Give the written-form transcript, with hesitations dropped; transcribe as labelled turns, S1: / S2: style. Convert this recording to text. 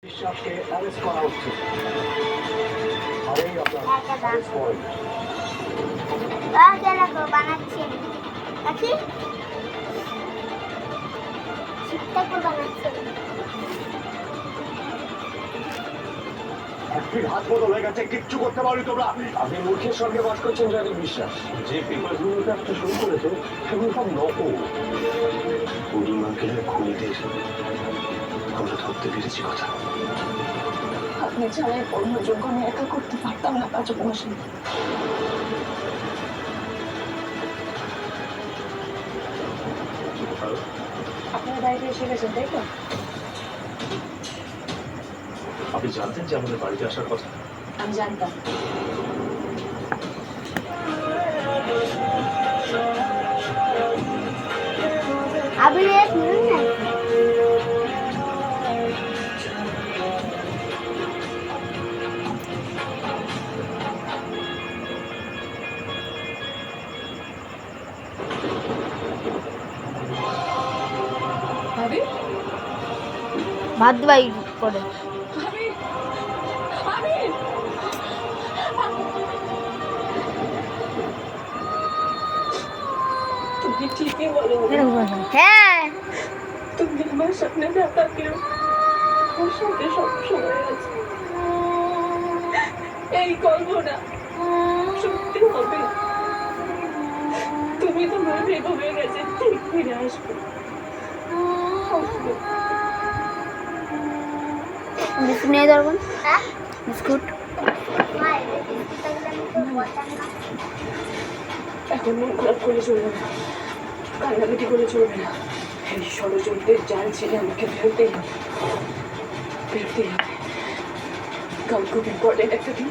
S1: বিশ্বাসকে অ্যারেস্ট করা হচ্ছে। আর এই আপনার অ্যারেস্ট ওয়ারেন্ট।
S2: বানাচ্ছি দেখি শিবটাকে বানাচ্ছি।
S1: একটির হাত বদল হয়ে গেছে, কিচ্ছু করতে পারি তোমরা। আপনি মূর্খের সঙ্গে বাস করছেন জয়দীপ বিশ্বাস। যে পেপারগুলোর কাজটা শুরু করেছে সেগুলো সব নকল। অরুণ আঙ্কেলের খুনিদের আমরা ধরতে পেরেছি কথা।
S3: আপনি চালাই অন্যযোগ্য আমি একা করতে পারতাম না পাচক মশাই। আপনার বাড়িতে এসে গেছেন তাই তো?
S1: আপনি জানতেন যে আমাদের বাড়িতে আসার কথা?
S3: আমি জানতাম।
S2: আবি
S3: ভাবি
S2: ভাত বাই করে
S3: ভাবি ভাবি তুমি ঠিকই বলো।
S2: হ্যাঁ
S3: তুমি আমার সামনে না থাকলেও আমার সাথে সবসময় আছে। এই কল্পনা সত্যি হবে। তুমি তোমার ভেবে হয়ে গেছে ঠিক ফিরে আসবে। আসবে।
S2: বিস্কুট নিয়ে ধরবেন। বিস্কুট
S3: এখন মন খারাপ করে চলবে না, কান্নাকাটি করে চলবে না। এই ষড়যন্ত্রের জাল ছেড়ে আমাকে বেরোতেই হবে, বেরোতেই হবে। কাল খুব ইম্পর্টেন্ট একটা দিন।